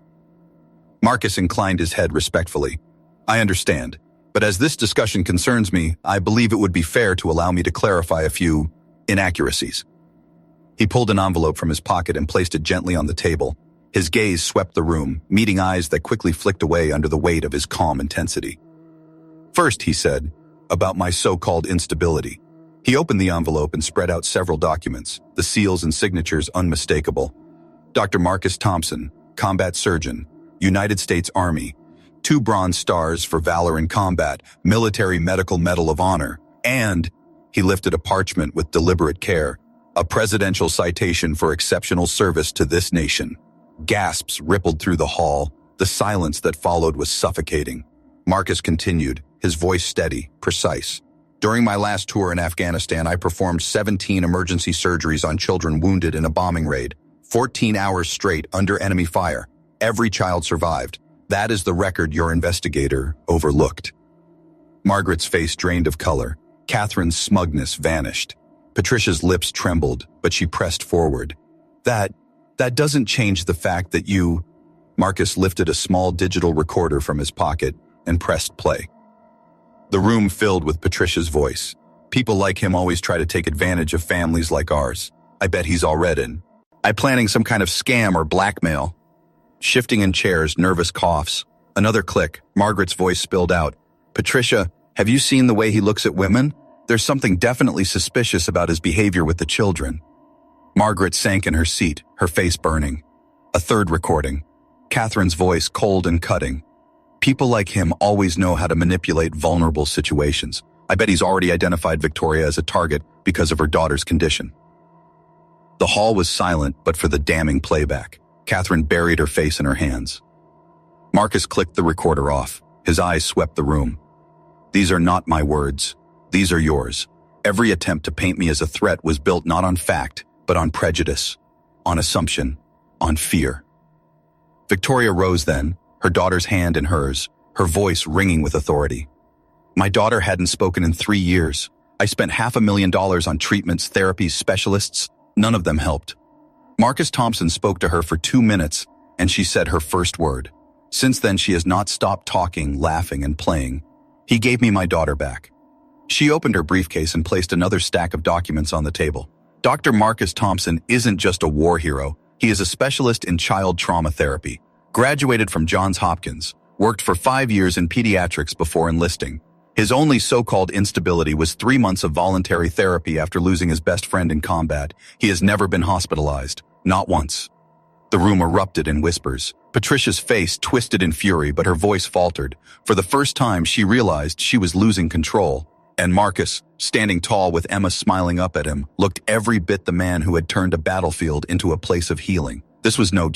Marcus inclined his head respectfully. I understand, but as this discussion concerns me, I believe it would be fair to allow me to clarify a few inaccuracies. He pulled an envelope from his pocket and placed it gently on the table. His gaze swept the room, meeting eyes that quickly flicked away under the weight of his calm intensity. First, he said, about my so-called instability. He opened the envelope and spread out several documents, the seals and signatures unmistakable. Dr. Marcus Thompson, combat surgeon, United States Army, 2 Bronze Stars for valor in combat, Military Medical Medal of Honor, and, he lifted a parchment with deliberate care, a presidential citation for exceptional service to this nation. Gasps rippled through the hall. The silence that followed was suffocating. Marcus continued, his voice steady, precise. During my last tour in Afghanistan, I performed 17 emergency surgeries on children wounded in a bombing raid, 14 hours straight under enemy fire. Every child survived. That is the record your investigator overlooked. Margaret's face drained of color. Catherine's smugness vanished. Patricia's lips trembled, but she pressed forward. That doesn't change the fact that you... Marcus lifted a small digital recorder from his pocket and pressed play. The room filled with Patricia's voice. People like him always try to take advantage of families like ours. I bet he's all read in. I'm planning some kind of scam or blackmail. Shifting in chairs, nervous coughs. Another click, Margaret's voice spilled out. Patricia, have you seen the way he looks at women? There's something definitely suspicious about his behavior with the children. Margaret sank in her seat, her face burning. A third recording. Catherine's voice cold and cutting. People like him always know how to manipulate vulnerable situations. I bet he's already identified Victoria as a target because of her daughter's condition. The hall was silent, but for the damning playback. Catherine buried her face in her hands. Marcus clicked the recorder off. His eyes swept the room. These are not my words. These are yours. Every attempt to paint me as a threat was built not on fact, but on prejudice, on assumption, on fear. Victoria rose then, her daughter's hand in hers, her voice ringing with authority. My daughter hadn't spoken in 3 years. I spent $500,000 on treatments, therapies, specialists. None of them helped. Marcus Thompson spoke to her for 2 minutes, and she said her first word. Since then, she has not stopped talking, laughing, and playing. He gave me my daughter back. She opened her briefcase and placed another stack of documents on the table. Dr. Marcus Thompson isn't just a war hero. He is a specialist in child trauma therapy. Graduated from Johns Hopkins, worked for 5 years in pediatrics before enlisting. His only so-called instability was 3 months of voluntary therapy after losing his best friend in combat. He has never been hospitalized, not once. The room erupted in whispers. Patricia's face twisted in fury, but her voice faltered. For the first time, she realized she was losing control. And Marcus, standing tall with Emma smiling up at him, looked every bit the man who had turned a battlefield into a place of healing. This was no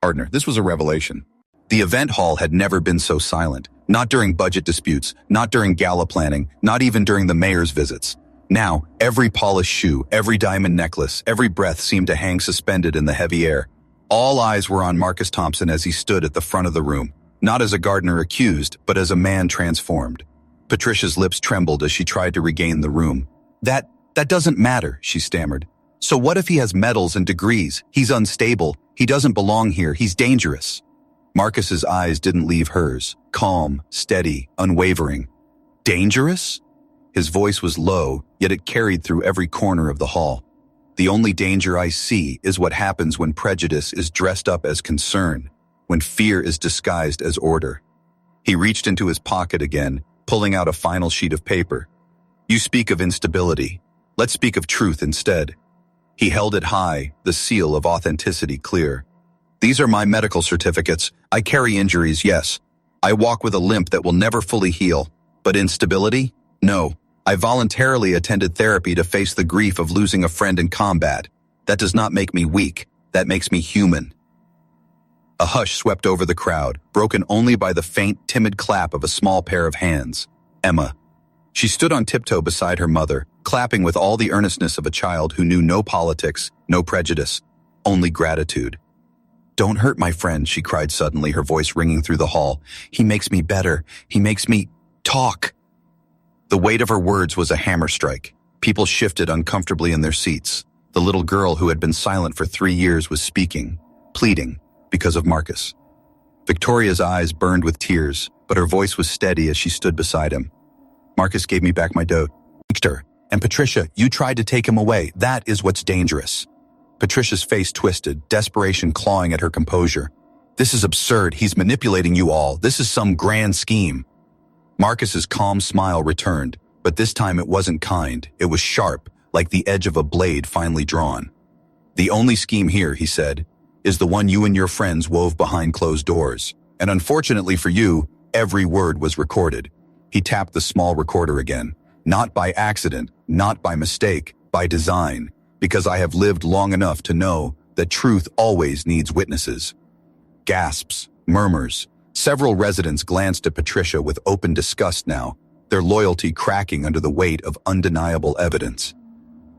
partner. This was a revelation. The event hall had never been so silent. Not during budget disputes, not during gala planning, not even during the mayor's visits. Now, every polished shoe, every diamond necklace, every breath seemed to hang suspended in the heavy air. All eyes were on Marcus Thompson as he stood at the front of the room, not as a gardener accused, but as a man transformed. Patricia's lips trembled as she tried to regain the room. That doesn't matter, she stammered. So what if he has medals and degrees? He's unstable. He doesn't belong here. He's dangerous. Marcus's eyes didn't leave hers, calm, steady, unwavering. Dangerous? His voice was low, yet it carried through every corner of the hall. The only danger I see is what happens when prejudice is dressed up as concern, when fear is disguised as order. He reached into his pocket again, pulling out a final sheet of paper. You speak of instability. Let's speak of truth instead. He held it high, the seal of authenticity clear. These are my medical certificates. I carry injuries, yes. I walk with a limp that will never fully heal. But instability? No. I voluntarily attended therapy to face the grief of losing a friend in combat. That does not make me weak. That makes me human. A hush swept over the crowd, broken only by the faint, timid clap of a small pair of hands. Emma. She stood on tiptoe beside her mother, clapping with all the earnestness of a child who knew no politics, no prejudice, only gratitude. Don't hurt my friend, she cried suddenly, her voice ringing through the hall. He makes me better. He makes me talk. The weight of her words was a hammer strike. People shifted uncomfortably in their seats. The little girl who had been silent for 3 years was speaking, pleading, because of Marcus. Victoria's eyes burned with tears, but her voice was steady as she stood beside him. Marcus gave me back my dote. Victor, and Patricia, you tried to take him away. That is what's dangerous. Patricia's face twisted, desperation clawing at her composure. This is absurd. He's manipulating you all. This is some grand scheme. Marcus's calm smile returned, but this time it wasn't kind. It was sharp, like the edge of a blade finely drawn. The only scheme here, he said, is the one you and your friends wove behind closed doors. And unfortunately for you, every word was recorded. He tapped the small recorder again. Not by accident, not by mistake, by design, because I have lived long enough to know that truth always needs witnesses. Gasps, murmurs. Several residents glanced at Patricia with open disgust now, their loyalty cracking under the weight of undeniable evidence.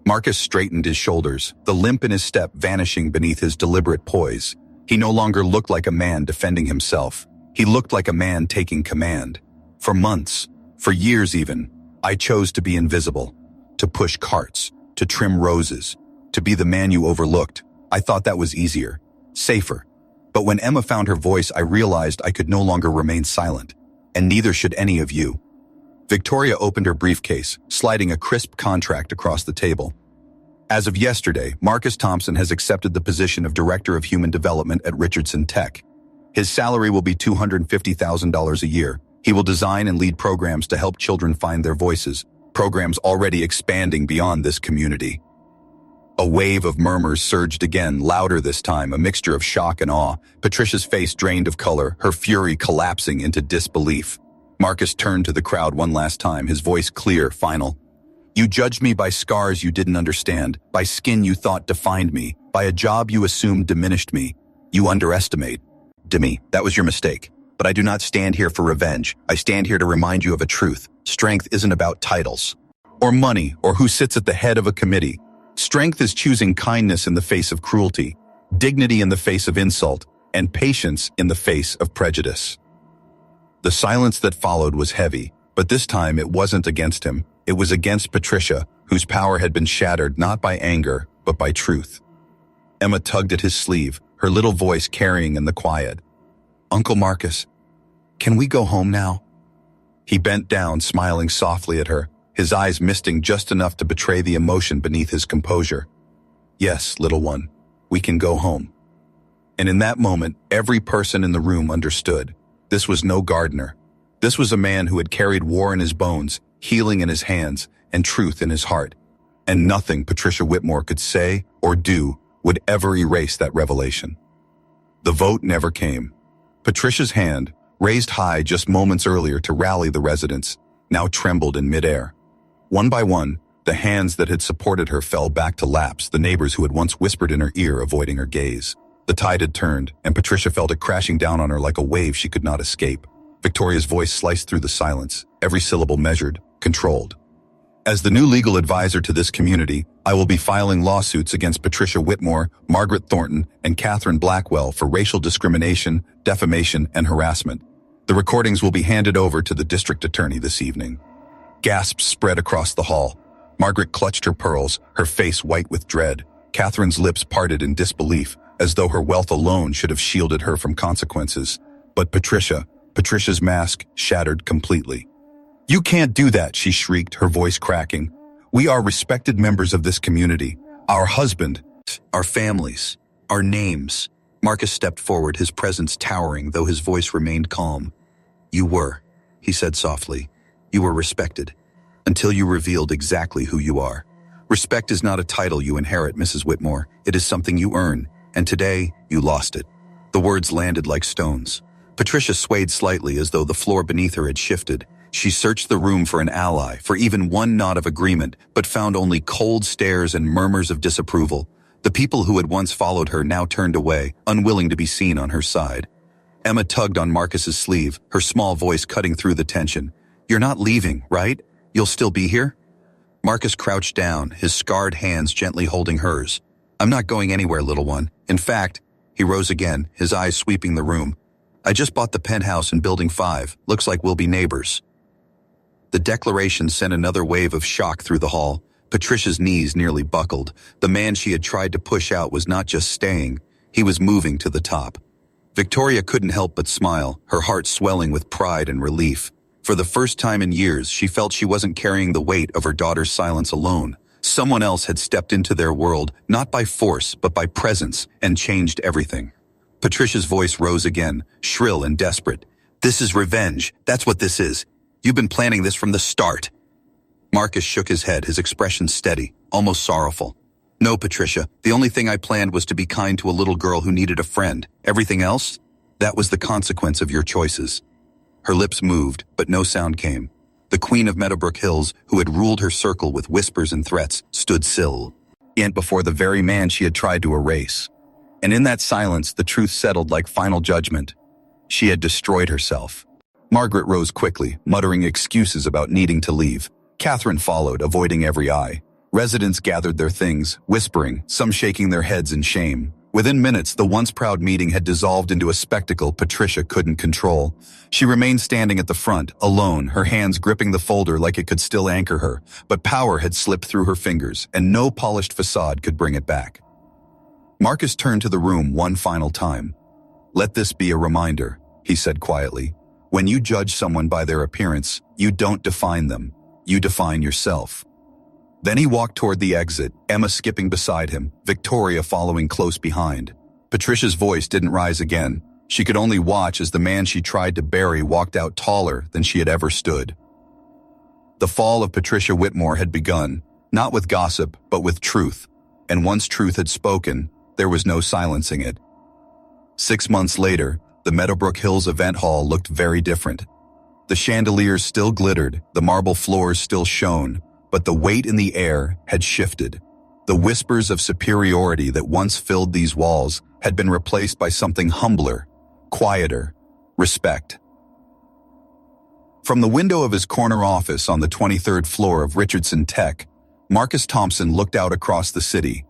Marcus straightened his shoulders, the limp in his step vanishing beneath his deliberate poise. He no longer looked like a man defending himself. He looked like a man taking command. For months, for years even, I chose to be invisible, to push carts, to trim roses, to be the man you overlooked. I thought that was easier, safer. But when Emma found her voice, I realized I could no longer remain silent, and neither should any of you. Victoria opened her briefcase, sliding a crisp contract across the table. As of yesterday, Marcus Thompson has accepted the position of Director of Human Development at Richardson Tech. His salary will be $250,000 a year. He will design and lead programs to help children find their voices, programs already expanding beyond this community. A wave of murmurs surged again, louder this time, a mixture of shock and awe. Patricia's face drained of color, her fury collapsing into disbelief. Marcus turned to the crowd one last time, his voice clear, final. You judged me by scars you didn't understand, by skin you thought defined me, by a job you assumed diminished me. You underestimate me. That was your mistake. But I do not stand here for revenge. I stand here to remind you of a truth. Strength isn't about titles, or money, or who sits at the head of a committee. Strength is choosing kindness in the face of cruelty, dignity in the face of insult, and patience in the face of prejudice. The silence that followed was heavy, but this time it wasn't against him. It was against Patricia, whose power had been shattered not by anger, but by truth. Emma tugged at his sleeve, her little voice carrying in the quiet. Uncle Marcus, can we go home now? He bent down, smiling softly at her, his eyes misting just enough to betray the emotion beneath his composure. Yes, little one, we can go home. And in that moment, every person in the room understood. This was no gardener. This was a man who had carried war in his bones, healing in his hands, and truth in his heart. And nothing Patricia Whitmore could say or do would ever erase that revelation. The vote never came. Patricia's hand, raised high just moments earlier to rally the residents, now trembled in midair. One by one, the hands that had supported her fell back to laps, the neighbors who had once whispered in her ear, avoiding her gaze. The tide had turned, and Patricia felt it crashing down on her like a wave she could not escape. Victoria's voice sliced through the silence, every syllable measured, controlled. As the new legal advisor to this community, I will be filing lawsuits against Patricia Whitmore, Margaret Thornton, and Catherine Blackwell for racial discrimination, defamation, and harassment. The recordings will be handed over to the district attorney this evening. Gasps spread across the hall. Margaret clutched her pearls, her face white with dread. Catherine's lips parted in disbelief, as though her wealth alone should have shielded her from consequences. But Patricia's mask shattered completely. "You can't do that," she shrieked, her voice cracking. "We are respected members of this community. Our husband, our families, our names." Marcus stepped forward, his presence towering, though his voice remained calm. "You were," he said softly. "You were respected, until you revealed exactly who you are. Respect is not a title you inherit, Mrs. Whitmore. It is something you earn, and today you lost it." The words landed like stones. Patricia swayed slightly as though the floor beneath her had shifted. She searched the room for an ally, for even one nod of agreement, but found only cold stares and murmurs of disapproval. The people who had once followed her now turned away, unwilling to be seen on her side. Emma tugged on Marcus's sleeve, her small voice cutting through the tension. "You're not leaving, right? You'll still be here?" Marcus crouched down, his scarred hands gently holding hers. "I'm not going anywhere, little one. In fact," he rose again, his eyes sweeping the room. "I just bought the penthouse in Building 5. Looks like we'll be neighbors." The declaration sent another wave of shock through the hall. Patricia's knees nearly buckled. The man she had tried to push out was not just staying, he was moving to the top. Victoria couldn't help but smile, her heart swelling with pride and relief. For the first time in years, she felt she wasn't carrying the weight of her daughter's silence alone. Someone else had stepped into their world, not by force, but by presence, and changed everything. Patricia's voice rose again, shrill and desperate. "This is revenge. That's what this is. You've been planning this from the start." Marcus shook his head, his expression steady, almost sorrowful. "No, Patricia, the only thing I planned was to be kind to a little girl who needed a friend. Everything else? That was the consequence of your choices." Her lips moved, but no sound came. The queen of Meadowbrook Hills, who had ruled her circle with whispers and threats, stood still, and before the very man she had tried to erase. And in that silence, the truth settled like final judgment. She had destroyed herself. Margaret rose quickly, muttering excuses about needing to leave. Catherine followed, avoiding every eye. Residents gathered their things, whispering, some shaking their heads in shame. Within minutes, the once proud meeting had dissolved into a spectacle Patricia couldn't control. She remained standing at the front, alone, her hands gripping the folder like it could still anchor her. But power had slipped through her fingers, and no polished facade could bring it back. Marcus turned to the room one final time. "Let this be a reminder," he said quietly. "When you judge someone by their appearance, you don't define them. You define yourself." Then he walked toward the exit, Emma skipping beside him, Victoria following close behind. Patricia's voice didn't rise again. She could only watch as the man she tried to bury walked out taller than she had ever stood. The fall of Patricia Whitmore had begun, not with gossip, but with truth. And once truth had spoken, there was no silencing it. 6 months later, the Meadowbrook Hills event hall looked very different. The chandeliers still glittered, the marble floors still shone, but the weight in the air had shifted. The whispers of superiority that once filled these walls had been replaced by something humbler, quieter, respect. From the window of his corner office on the 23rd floor of Richardson Tech, Marcus Thompson looked out across the city.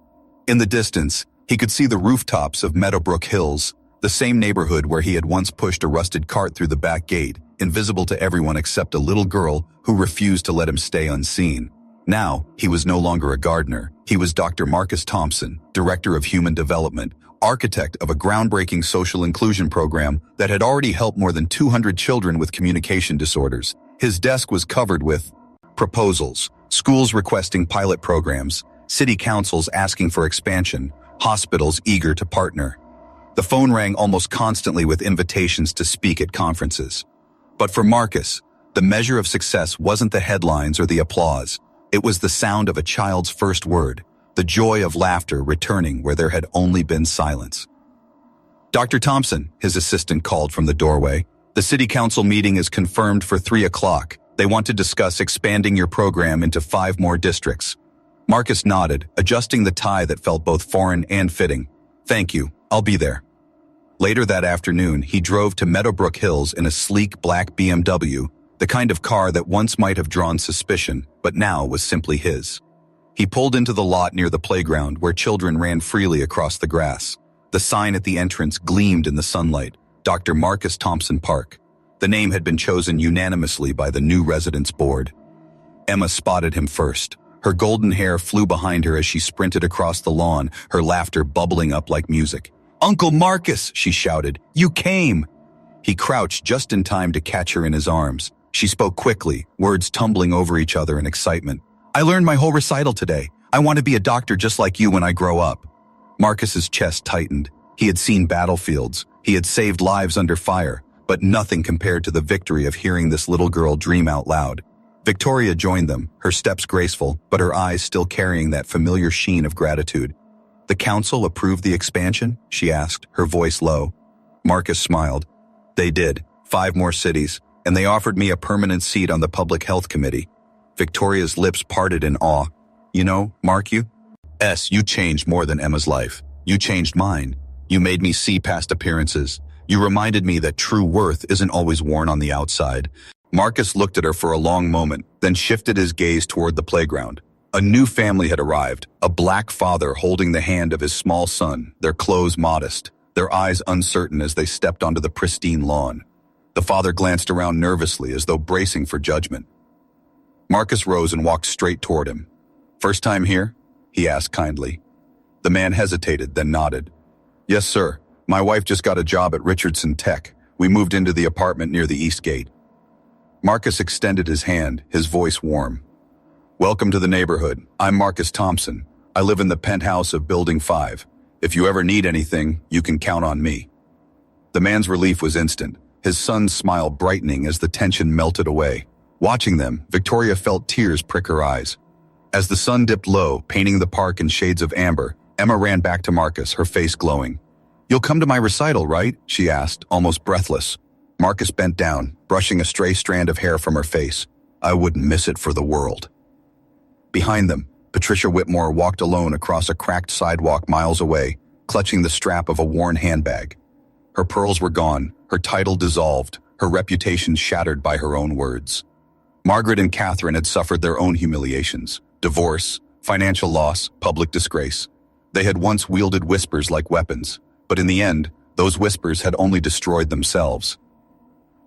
In the distance, he could see the rooftops of Meadowbrook Hills, the same neighborhood where he had once pushed a rusted cart through the back gate, invisible to everyone except a little girl who refused to let him stay unseen. Now, he was no longer a gardener. He was Dr. Marcus Thompson, Director of Human Development, architect of a groundbreaking social inclusion program that had already helped more than 200 children with communication disorders. His desk was covered with proposals, schools requesting pilot programs, city councils asking for expansion, hospitals eager to partner. The phone rang almost constantly with invitations to speak at conferences. But for Marcus, the measure of success wasn't the headlines or the applause. It was the sound of a child's first word, the joy of laughter returning where there had only been silence. Dr. Thompson, his assistant called from the doorway. The city council meeting is confirmed for 3 o'clock. They want to discuss expanding your program into 5 more districts. Marcus nodded, adjusting the tie that felt both foreign and fitting. Thank you, I'll be there. Later that afternoon, he drove to Meadowbrook Hills in a sleek black BMW, the kind of car that once might have drawn suspicion, but now was simply his. He pulled into the lot near the playground where children ran freely across the grass. The sign at the entrance gleamed in the sunlight, Dr. Marcus Thompson Park. The name had been chosen unanimously by the new residents board. Emma spotted him first. Her golden hair flew behind her as she sprinted across the lawn, her laughter bubbling up like music. "Uncle Marcus!" she shouted. "You came!" He crouched just in time to catch her in his arms. She spoke quickly, words tumbling over each other in excitement. "I learned my whole recital today. I want to be a doctor just like you when I grow up." Marcus's chest tightened. He had seen battlefields. He had saved lives under fire, but nothing compared to the victory of hearing this little girl dream out loud. Victoria joined them, her steps graceful, but her eyes still carrying that familiar sheen of gratitude. "The council approved the expansion?" she asked, her voice low. Marcus smiled. "They did. 5 more cities, and they offered me a permanent seat on the Public Health Committee." Victoria's lips parted in awe. "You know, Marcus, you changed more than Emma's life. You changed mine. You made me see past appearances. You reminded me that true worth isn't always worn on the outside." Marcus looked at her for a long moment, then shifted his gaze toward the playground. A new family had arrived, a black father holding the hand of his small son, their clothes modest, their eyes uncertain as they stepped onto the pristine lawn. The father glanced around nervously as though bracing for judgment. Marcus rose and walked straight toward him. "First time here?" he asked kindly. The man hesitated, then nodded. "Yes, sir. My wife just got a job at Richardson Tech. We moved into the apartment near the East Gate." Marcus extended his hand, his voice warm. "Welcome to the neighborhood. I'm Marcus Thompson. I live in the penthouse of Building 5. If you ever need anything, you can count on me." The man's relief was instant, his son's smile brightening as the tension melted away. Watching them, Victoria felt tears prick her eyes. As the sun dipped low, painting the park in shades of amber, Emma ran back to Marcus, her face glowing. "You'll come to my recital, right?" she asked, almost breathless. Marcus bent down, brushing a stray strand of hair from her face. "I wouldn't miss it for the world." Behind them, Patricia Whitmore walked alone across a cracked sidewalk miles away, clutching the strap of a worn handbag. Her pearls were gone, her title dissolved, her reputation shattered by her own words. Margaret and Catherine had suffered their own humiliations: divorce, financial loss, public disgrace. They had once wielded whispers like weapons, but in the end, those whispers had only destroyed themselves.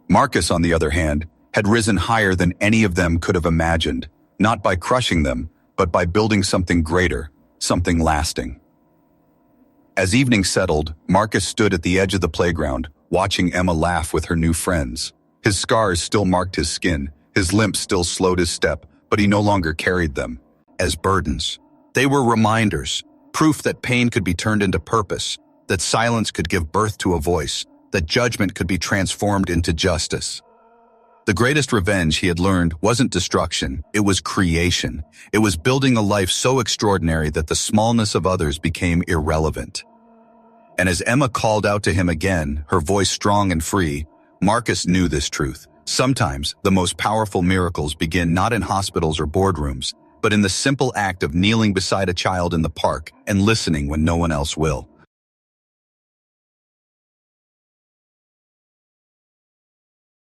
Marcus, on the other hand, had risen higher than any of them could have imagined, not by crushing them, but by building something greater, something lasting. As evening settled, Marcus stood at the edge of the playground, watching Emma laugh with her new friends. His scars still marked his skin, his limp still slowed his step, but he no longer carried them as burdens. They were reminders, proof that pain could be turned into purpose, that silence could give birth to a voice, that judgment could be transformed into justice. The greatest revenge, he had learned, wasn't destruction, it was creation. It was building a life so extraordinary that the smallness of others became irrelevant. And as Emma called out to him again, her voice strong and free, Marcus knew this truth. Sometimes, the most powerful miracles begin not in hospitals or boardrooms, but in the simple act of kneeling beside a child in the park and listening when no one else will.